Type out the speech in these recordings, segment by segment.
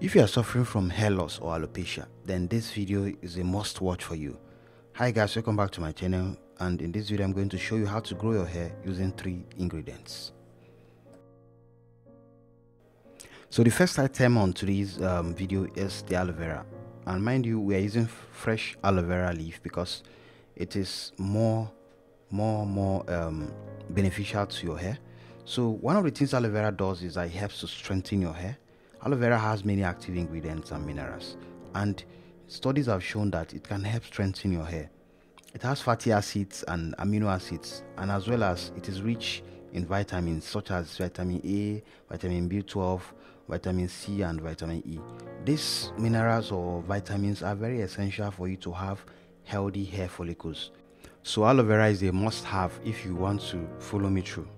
If you are suffering from hair loss or alopecia, then this video is a must watch for you. Hi guys, welcome back to my channel, and in this video I'm going to show you how to grow your hair using 3 ingredients. So the first item on today's video is the aloe vera, and mind you, we are using fresh aloe vera leaf because it is more beneficial to your hair. So one of the things aloe vera does is that it helps to strengthen your hair. Aloe vera has many active ingredients and minerals, and studies have shown that it can help strengthen your hair. It has fatty acids and amino acids, and as well as it is rich in vitamins such as vitamin A, vitamin B12, vitamin C, and vitamin E. These minerals or vitamins are very essential for you to have healthy hair follicles. So aloe vera is a must-have if you want to follow me through.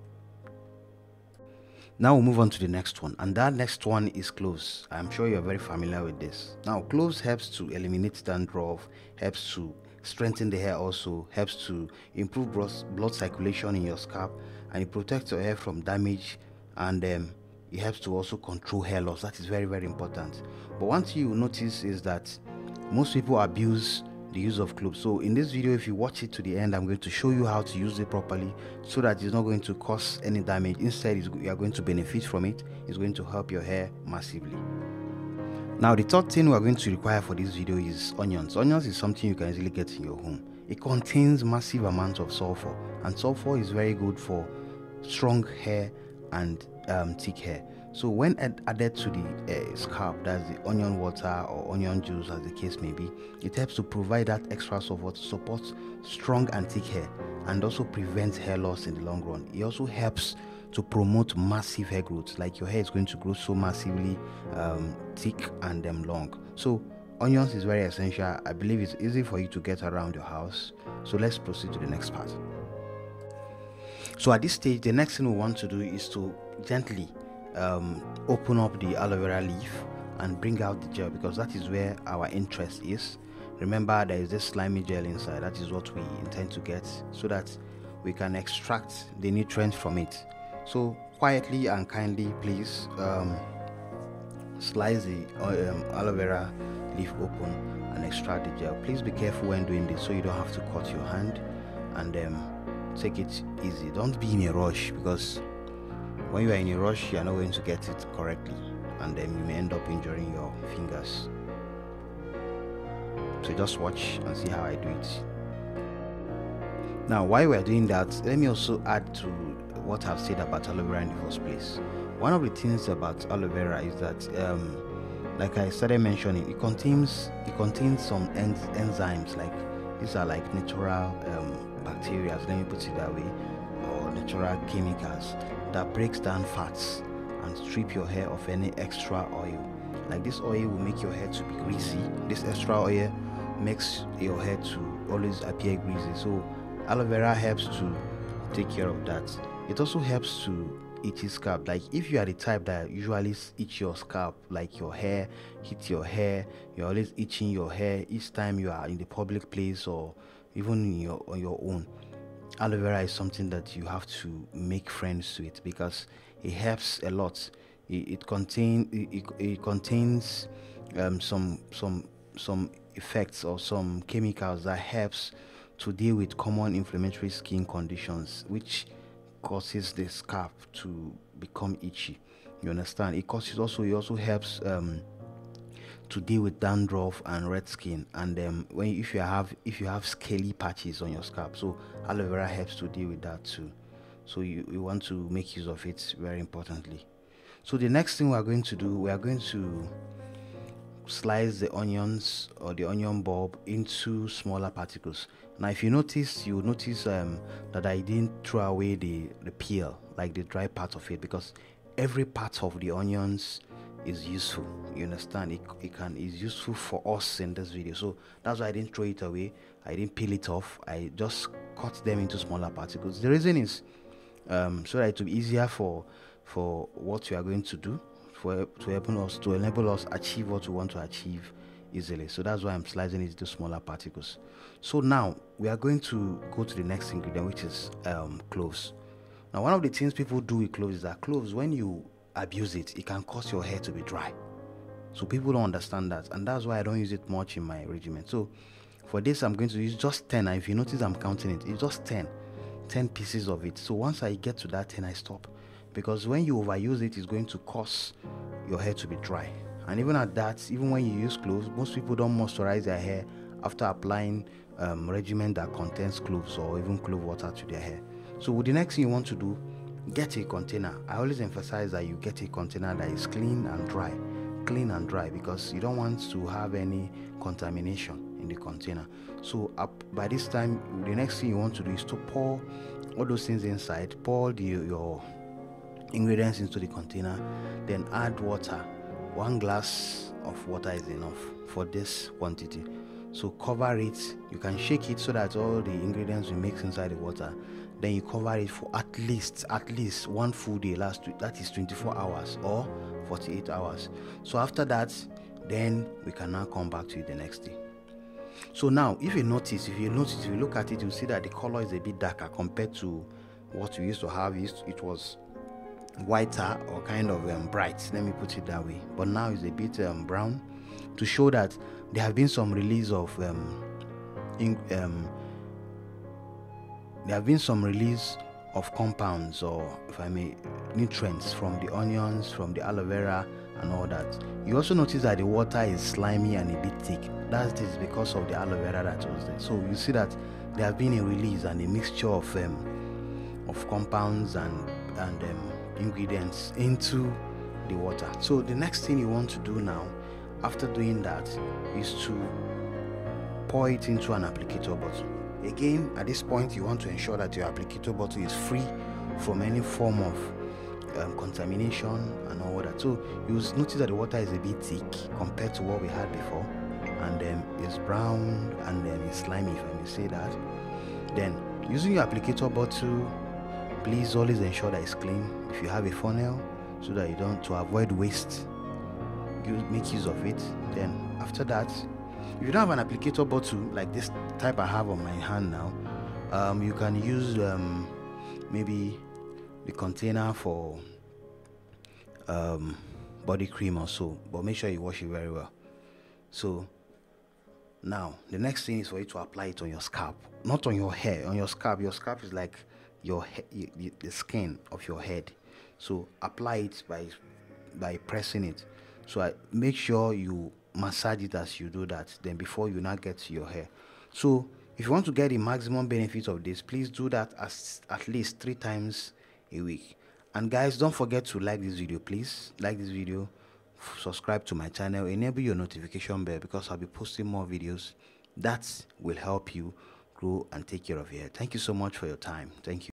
Now we'll move on to the next one, and that next one is cloves. I'm sure you're very familiar with this. Now cloves helps to eliminate dandruff, helps to strengthen the hair, also helps to improve blood circulation in your scalp, and it protects your hair from damage, and it helps to also control hair loss. That is very important. But one thing you notice is that most people abuse the use of cloves. So in this video, if you watch it to the end, I'm going to show you how to use it properly so that it's not going to cause any damage. Instead, you are going to benefit from it. It's going to help your hair massively. Now the third thing we are going to require for this video is onions. Onions is something you can easily get in your home. It contains massive amounts of sulfur, and sulfur is very good for strong hair and thick hair. So when added to the scalp, that's the onion water or onion juice as the case may be, it helps to provide that extra sulfur to support strong and thick hair, and also prevents hair loss in the long run. It also helps to promote massive hair growth, like your hair is going to grow so massively thick and long. So onions is very essential. I believe it's easy for you to get around your house. So let's proceed to the next part. So at this stage, the next thing we want to do is to gently open up the aloe vera leaf and bring out the gel, because that is where our interest is. Remember, there is this slimy gel inside. That is what we intend to get, so that we can extract the nutrients from it. So quietly and kindly, please slice the aloe vera leaf open and extract the gel. Please be careful when doing this so you don't have to cut your hand, and take it easy. Don't be in a rush, because when you are in a rush, you are not going to get it correctly, and then you may end up injuring your fingers. So just watch and see how I do it. Now while we are doing that, let me also add to what I've said about aloe vera in the first place. One of the things about aloe vera is that like I started mentioning, it contains some enzymes, like these are like natural bacteria, let me put it that way, or natural chemicals that breaks down fats and strip your hair of any extra oil. Like this oil will make your hair to be greasy. This extra oil makes your hair to always appear greasy. So aloe vera helps to take care of that. It also helps to itch your scalp. Like if you are the type that usually itch your scalp, like your hair hit your hair, you're always itching your hair each time you are in the public place or even on your own, aloe vera is something that you have to make friends with, because it helps a lot. It contains some effects or some chemicals that helps to deal with common inflammatory skin conditions, which causes the scalp to become itchy. You understand? It also helps to deal with dandruff and red skin, and if you have scaly patches on your scalp, so aloe vera helps to deal with that too. So you want to make use of it very importantly. So the next thing we are going to do, we are going to slice the onions or the onion bulb into smaller particles. Now if you notice, you will notice that I didn't throw away the peel, like the dry part of it, because every part of the onions is useful. You understand? It's useful for us in this video, so that's why I didn't throw it away. I didn't peel it off. I just cut them into smaller particles. The reason is so that it will be easier for what we are going to do, to enable us achieve what we want to achieve easily. So that's why I'm slicing it into smaller particles. So now we are going to go to the next ingredient, which is cloves. Now one of the things people do with cloves is that cloves, when you abuse it, it can cause your hair to be dry. So people don't understand that, and that's why I don't use it much in my regimen. So for this, I'm going to use just 10. And if you notice, I'm counting it. It's just 10 pieces of it. So once I get to that 10, I stop, because when you overuse it, it's going to cause your hair to be dry. And even at that, even when you use cloves, most people don't moisturize their hair after applying regimen that contains cloves or even clove water to their hair. So the next thing you want to do, get a container. I always emphasize that you get a container that is clean and dry, because you don't want to have any contamination in the container. So by this time, the next thing you want to do is to pour all those things inside. Pour your ingredients into the container, then add water. 1 glass of water is enough for this quantity. So cover it. You can shake it so that all the ingredients will mix inside the water. Then you cover it for at least 1 full day. That is 24 hours or 48 hours. So after that, then we can now come back to it the next day. So now, if you look at it, you'll see that the color is a bit darker compared to what we used to have. It was whiter or kind of bright, let me put it that way, but now it's a bit brown, to show that there have been some release of compounds, or if I may, nutrients from the onions, from the aloe vera and all that. You also notice that the water is slimy and a bit thick. That is because of the aloe vera that was there. So you see that there have been a release and a mixture of compounds and ingredients into the water. So the next thing you want to do now, after doing that, is to pour it into an applicator bottle. Again, at this point, you want to ensure that your applicator bottle is free from any form of contamination and all that. So you notice that the water is a bit thick compared to what we had before, and it's brown and it's slimy, if I may say that. Then, using your applicator bottle, please always ensure that it's clean. If you have a funnel, so that you don't, to avoid waste, you make use of it. Then after that, if you don't have an applicator bottle like this type I have on my hand now, you can use maybe the container for body cream or so, but make sure you wash it very well. So now the next thing is for you to apply it on your scalp, not on your hair, on your scalp. Your scalp is like the skin of your head. So apply it by pressing it. So make sure you massage it as you do that, then before you now get to your hair. So if you want to get the maximum benefit of this, please do that at least 3 times a week. And guys, don't forget to like this video. Please like this video, subscribe to my channel, enable your notification bell, because I'll be posting more videos that will help you grow and take care of your hair. Thank you so much for your time. Thank you.